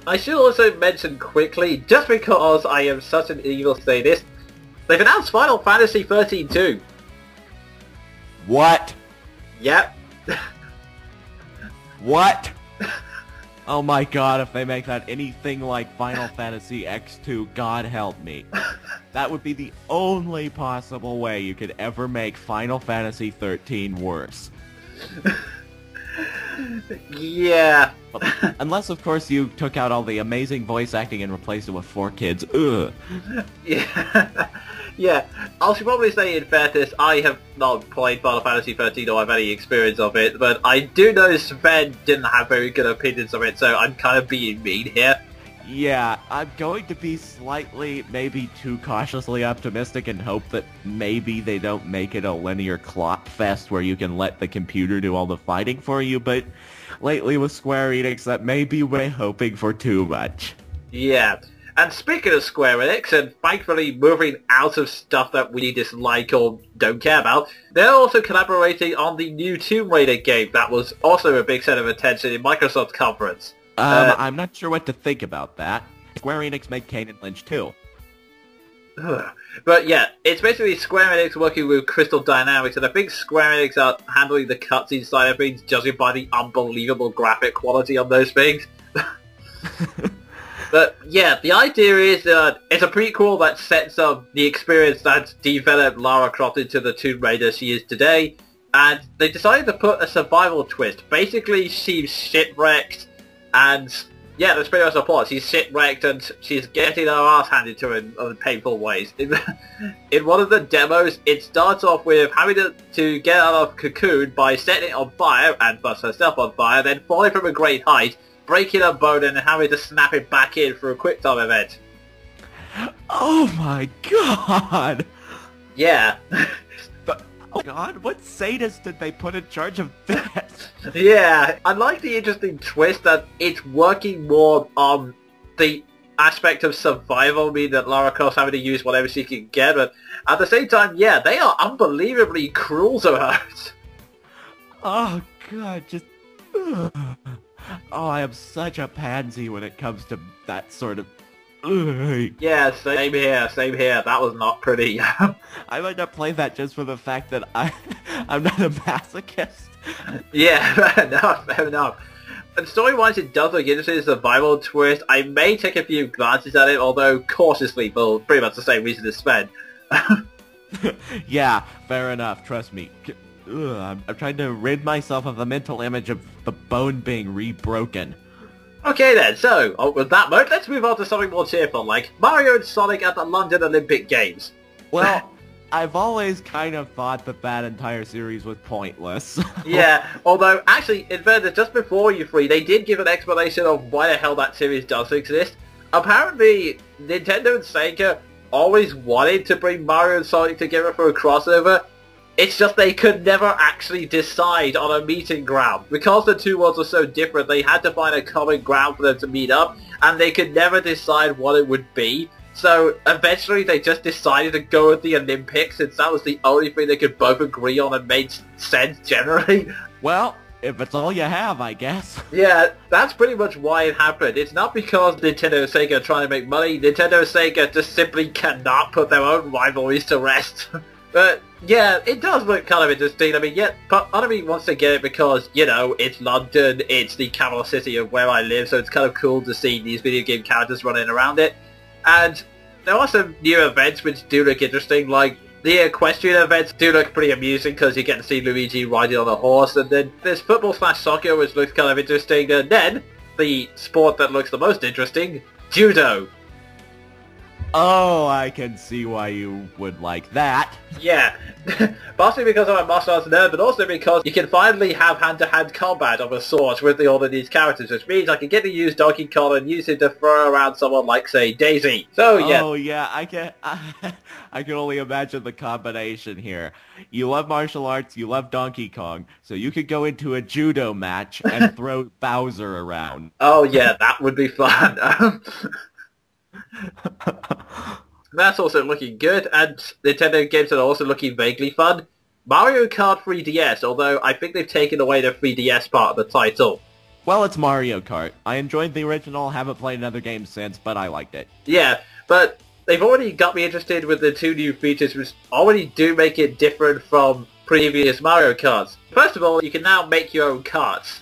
I should also mention quickly, just because I am such an evil sadist, they've announced Final Fantasy 13 too. What? Yep. What? Oh my god, if they make that anything like Final Fantasy X2, God help me. That would be the only possible way you could ever make Final Fantasy 13 worse. Yeah. Unless, of course, you took out all the amazing voice acting and replaced it with 4 kids. Ugh. Yeah. Yeah. I should probably say in fairness, I have not played Final Fantasy 13 or have any experience of it, but I do know Sven didn't have very good opinions of it, so I'm kind of being mean here. Yeah, I'm going to be slightly, maybe too cautiously optimistic and hope that maybe they don't make it a linear clock fest where you can let the computer do all the fighting for you, but lately with Square Enix, that maybe we're hoping for too much. Yeah. And speaking of Square Enix, and thankfully moving out of stuff that we dislike or don't care about, they're also collaborating on the new Tomb Raider game that was also a big set of attention in Microsoft's conference. I'm not sure what to think about that. Square Enix made Kane and Lynch too. But yeah, it's basically Square Enix working with Crystal Dynamics, and I think Square Enix are handling the cutscene side of things, judging by the unbelievable graphic quality on those things. But yeah, the idea is it's a prequel that sets up the experience that developed Lara Croft into the Tomb Raider she is today, and they decided to put a survival twist. Basically, she's shipwrecked, and yeah, that's pretty much the plot. She's shipwrecked and she's getting her ass handed to her in painful ways. In one of the demos, it starts off with having to get out of Cocoon by setting it on fire and thus herself on fire, then falling from a great height, breaking her bone and having to snap it back in for a quick time event. Oh my god! Yeah. Oh god, what sadist did they put in charge of this? Yeah, I like the interesting twist that it's working more on the aspect of survival, meaning that Lara Croft's having to use whatever she can get, but at the same time, yeah, they are unbelievably cruel to her. Oh god, just... Ugh. Oh, I am such a pansy when it comes to that sort of... Ugh. Yeah, same here, same here. That was not pretty. I might not play that just for the fact that I'm not a masochist. Yeah, fair enough, fair enough. And story-wise, it does look interesting, survival twist. I may take a few glances at it, although cautiously for pretty much the same reason as Sven. Yeah, fair enough, trust me. Ugh, I'm trying to rid myself of the mental image of the bone being re-broken. Okay then, so, with that note, let's move on to something more cheerful, like Mario and Sonic at the London Olympic Games. Well, I've always kind of thought that that entire series was pointless. Yeah, although, actually, in fairness, just before E3, they did give an explanation of why the hell that series does exist. Apparently, Nintendo and Sega always wanted to bring Mario and Sonic together for a crossover. It's just they could never actually decide on a meeting ground. Because the two worlds are so different, they had to find a common ground for them to meet up, and they could never decide what it would be. So eventually they just decided to go with the Olympics, since that was the only thing they could both agree on and made sense generally. Well, if it's all you have, I guess. Yeah, that's pretty much why it happened. It's not because Nintendo and Sega are trying to make money. Nintendo and Sega just simply cannot put their own rivalries to rest. But yeah, it does look kind of interesting. I mean, yeah, part of me wants to get it because, you know, it's London, it's the capital city of where I live, so it's kind of cool to see these video game characters running around it. And there are some new events which do look interesting, like the equestrian events do look pretty amusing because you get to see Luigi riding on a horse, and then there's football/soccer which looks kind of interesting, and then the sport that looks the most interesting, judo. Oh, I can see why you would like that. Yeah, partly because I'm a martial arts nerd, but also because you can finally have hand-to-hand combat of a sort with all of these characters, which means I can get to use Donkey Kong and use him to throw around someone like, say, Daisy. So, yeah. Oh, yeah, I can only imagine the combination here. You love martial arts, you love Donkey Kong, so you could go into a judo match and throw Bowser around. Oh, yeah, that would be fun. That's also looking good, and Nintendo games are also looking vaguely fun. Mario Kart 3DS, although I think they've taken away the 3DS part of the title. Well, it's Mario Kart. I enjoyed the original, haven't played another game since, but I liked it. Yeah, but they've already got me interested with the 2 new features which already do make it different from previous Mario Karts. First of all, you can now make your own karts.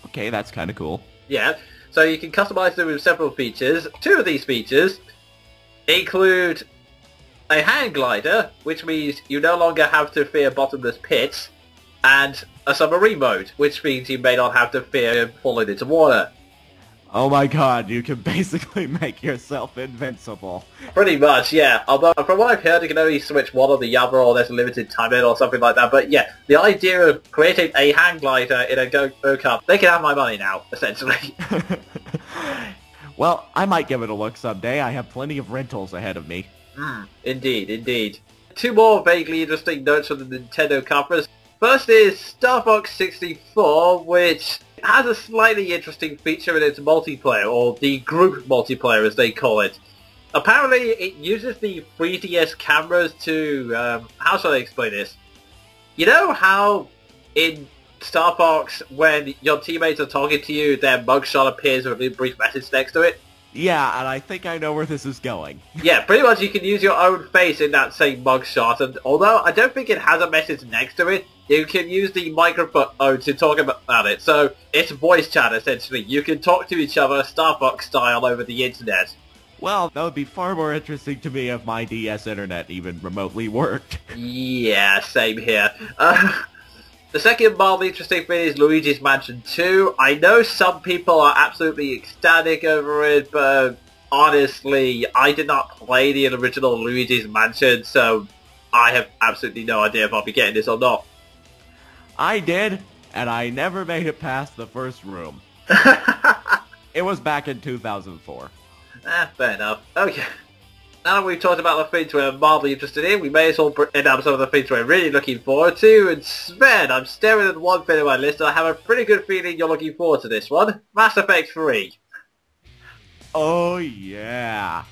Okay, that's kind of cool. Yeah, so you can customize them with several features. 2 of these features include a hang glider, which means you no longer have to fear bottomless pits, and a submarine mode, which means you may not have to fear falling into water. Oh my god, you can basically make yourself invincible. Pretty much, yeah. Although, from what I've heard, you can only switch one or the other, or there's a limited time limit or something like that. But yeah, the idea of creating a hang glider in a go-kart, they can have my money now, essentially. Well, I might give it a look someday. I have plenty of rentals ahead of me. Indeed, indeed. 2 more vaguely interesting notes from the Nintendo conference. First is Star Fox 64, which has a slightly interesting feature in its multiplayer, or the group multiplayer as they call it. Apparently it uses the 3DS cameras to, how shall I explain this? You know how in Star Fox when your teammates are talking to you, their mugshot appears with a brief message next to it? Yeah, and I think I know where this is going. Yeah, pretty much you can use your own face in that same mugshot, and although I don't think it has a message next to it, you can use the microphone to talk about it. So it's voice chat, essentially. You can talk to each other Star Fox style over the internet. Well, that would be far more interesting to me if my DS internet even remotely worked. Yeah, same here. The second mildly interesting thing is Luigi's Mansion 2. I know some people are absolutely ecstatic over it, but honestly, I did not play the original Luigi's Mansion, so I have absolutely no idea if I'll be getting this or not. I did, and I never made it past the first room. It was back in 2004. Fair enough. Okay. Now that we've talked about the things we're mildly interested in, we may as well end up some of the things we're really looking forward to. And Sven, I'm staring at one thing on my list, and I have a pretty good feeling you're looking forward to this one. Mass Effect 3. Oh yeah.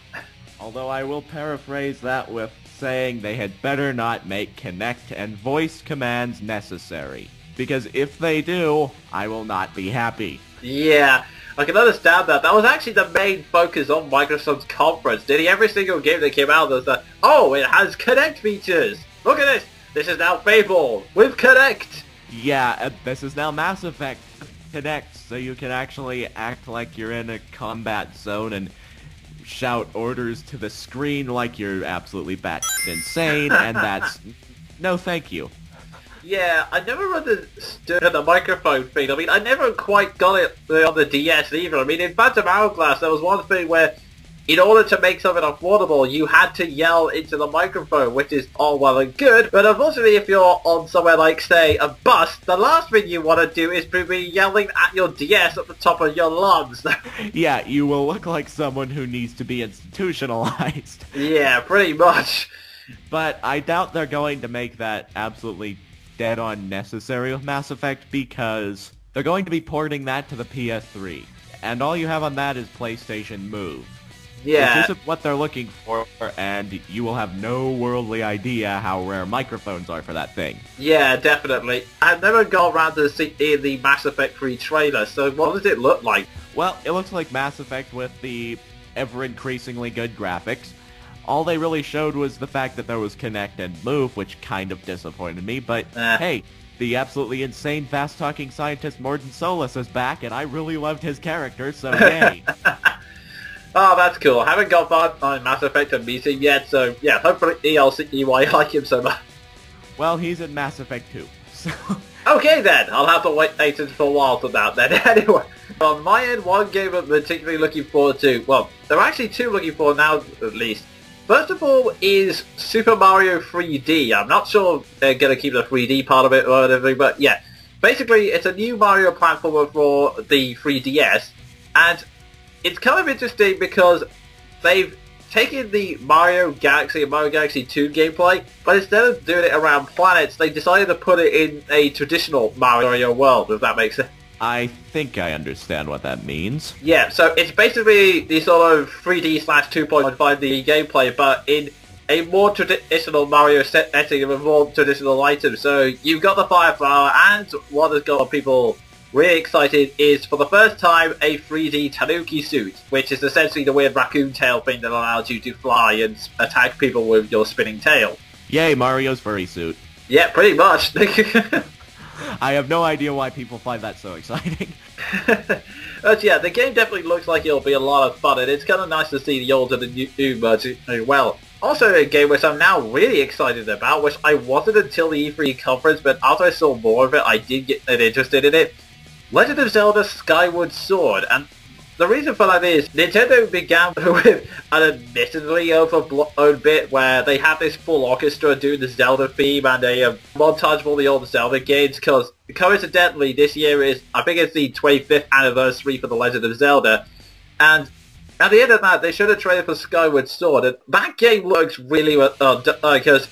Although I will paraphrase that with saying they had better not make Kinect and voice commands necessary. Because if they do, I will not be happy. Yeah. I can understand that. That was actually the main focus on Microsoft's conference. Nearly every single game that came out was that, oh, it has Kinect features. Look at this. This is now Fable with Kinect. Yeah, this is now Mass Effect Kinect, so you can actually act like you're in a combat zone and shout orders to the screen like you're absolutely batshit insane, and that's... no thank you. Yeah, I never understood the microphone thing. I mean, I never quite got it on the DS either. I mean, in Phantom Hourglass, there was one thing where, in order to make something affordable, you had to yell into the microphone, which is all well and good. But unfortunately, if you're on somewhere like, say, a bus, the last thing you want to do is be yelling at your DS at the top of your lungs. Yeah, you will look like someone who needs to be institutionalized. Yeah, pretty much. But I doubt they're going to make that absolutely dead-on necessary with Mass Effect, because they're going to be porting that to the PS3. And all you have on that is PlayStation Move. Yeah. Which isn't what they're looking for, and you will have no worldly idea how rare microphones are for that thing. Yeah, definitely. I've never got around to see the Mass Effect 3 trailer, so what does it look like? Well, it looks like Mass Effect with the ever-increasingly good graphics. All they really showed was the fact that there was Kinect and Move, which kind of disappointed me, but hey, the absolutely insane fast-talking scientist Mordin Solus is back, and I really loved his character, so yay. Oh, that's cool. I haven't got that on Mass Effect and meeting yet, so yeah, hopefully I'll see why I like him so much. Well, he's in Mass Effect 2, so... Okay then, I'll have to wait for a while for that then. Anyway, on my end, one game I'm particularly looking forward to, well, there are actually 2 looking forward now at least. First of all is Super Mario 3D. I'm not sure they're going to keep the 3D part of it or whatever, but yeah. Basically, it's a new Mario platformer for the 3DS, and it's kind of interesting because they've taken the Mario Galaxy and Mario Galaxy 2 gameplay, but instead of doing it around planets, they decided to put it in a traditional Mario world, if that makes sense. I think I understand what that means. Yeah, so it's basically the sort of 3D/2.5D gameplay, but in a more traditional Mario setting with more traditional items. So you've got the Fire Flower, and what has got people really excited is, for the first time, a 3D Tanuki suit, which is essentially the weird raccoon tail thing that allows you to fly and attack people with your spinning tail. Yay, Mario's furry suit. Yeah, pretty much. I have no idea why people find that so exciting. But yeah, the game definitely looks like it'll be a lot of fun, and it's kind of nice to see the old and the new merge as well. Also a game which I'm now really excited about, which I wasn't until the E3 conference, but after I saw more of it, I did get interested in it. Legend of Zelda Skyward Sword, and the reason for that is Nintendo began with an admittedly overblown bit where they had this full orchestra doing the Zelda theme and a montage of all the old Zelda games, because coincidentally this year is, I think it's the 25th anniversary for The Legend of Zelda, and at the end of that they showed a trailer for Skyward Sword, and that game looks really because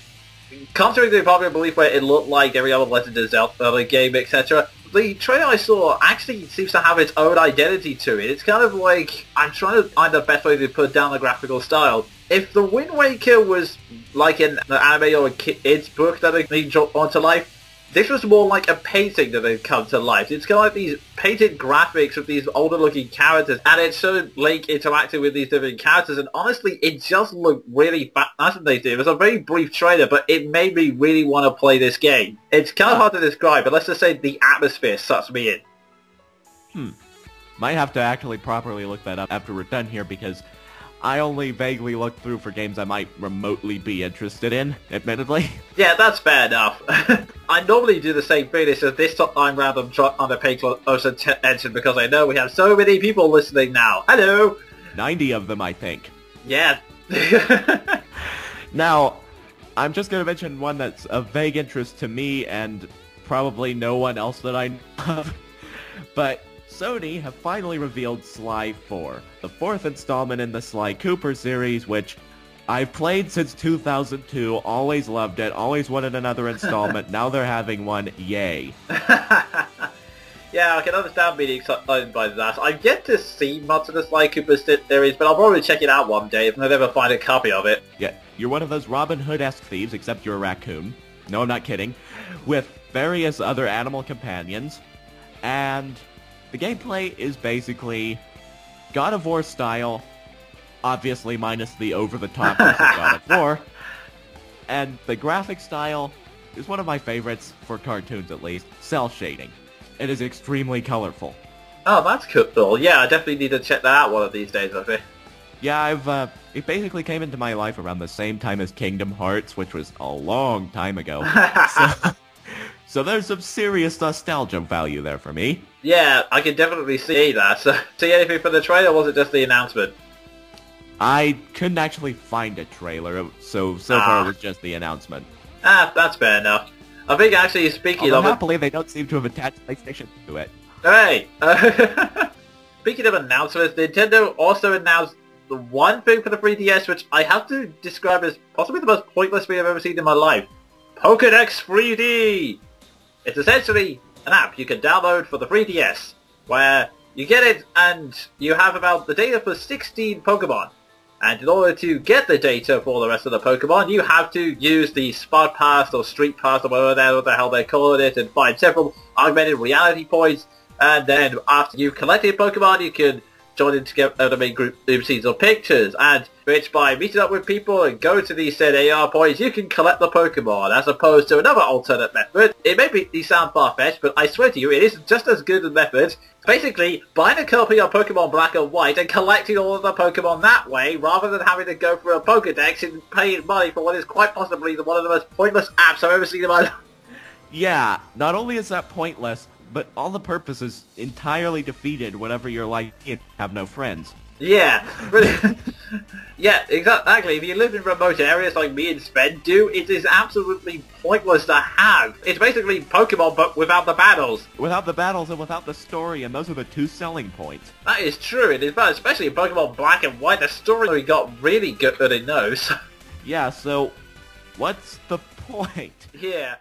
contrary to the popular belief where it looked like every other Legend of Zelda game, etc., the trailer I saw actually seems to have its own identity to it. It's kind of like, I'm trying to find the best way to put down the graphical style. If the Wind Waker was like an anime or a kid's book that had dropped onto life, this was more like a painting that had come to life. It's kind of like these painted graphics of these older looking characters, and it's sort of like interacting with these different characters, and honestly it just looked really fascinating. It was a very brief trailer, but it made me really want to play this game. It's kind of hard to describe, but let's just say the atmosphere sucks me in. Might have to actually properly look that up after we're done here, because I only vaguely look through for games I might remotely be interested in, admittedly. Yeah, that's fair enough. I normally do the same thing, so this time round I'm trying to pay close attention because I know we have so many people listening now. Hello! 90 of them, I think. Yeah. Now, I'm just going to mention one that's of vague interest to me and probably no one else that I know of. But Sony have finally revealed Sly 4, the fourth installment in the Sly Cooper series, which I've played since 2002, always loved it, always wanted another installment, now they're having one, yay. Yeah, I can understand being excited by that. I've yet to see much of the Sly Cooper series, but I'll probably check it out one day if I ever find a copy of it. Yeah, you're one of those Robin Hood-esque thieves, except you're a raccoon. No, I'm not kidding. With various other animal companions, and the gameplay is basically God of War style, obviously minus the over-the-topness of God of War, and the graphic style is one of my favorites, for cartoons at least, cel shading. It is extremely colorful. Oh, that's cool. Yeah, I definitely need to check that out one of these days, I think. Yeah, it basically came into my life around the same time as Kingdom Hearts, which was a long time ago. So there's some serious nostalgia value there for me. Yeah, I can definitely see that. So, see anything from the trailer, or was it just the announcement? I couldn't actually find a trailer, so far it was just the announcement. That's fair enough. I think actually, speaking of happily, they don't seem to have attached PlayStation to it. Hey! Speaking of announcements, Nintendo also announced the one thing for the 3DS, which I have to describe as possibly the most pointless thing I've ever seen in my life. Pokédex 3D! It's essentially an app you can download for the 3DS, where you get it and you have about the data for 16 Pokemon. And in order to get the data for the rest of the Pokemon, you have to use the Smart Pass or Street Pass or whatever the hell they're calling it, and find several augmented reality points. And then after you've collected Pokemon, you can join in together to make group scenes or pictures, and which by meeting up with people and go to these said AR points, you can collect the Pokemon, as opposed to another alternate method. It may be sound far-fetched, but I swear to you, it is just as good a method. Basically, buying a copy of Pokemon Black and White and collecting all of the Pokemon that way, rather than having to go through a Pokedex and paying money for what is quite possibly one of the most pointless apps I've ever seen in my life. Yeah, not only is that pointless, but all the purpose is entirely defeated whenever you're like, you have no friends. Yeah, really. Yeah, exactly. If you live in remote areas like me and Sven do, it is absolutely pointless to have. It's basically Pokemon, but without the battles. Without the battles and without the story, and those are the two selling points. That is true. It is, but especially in Pokemon Black and White, the story got really good in those. Yeah, so what's the point? Yeah.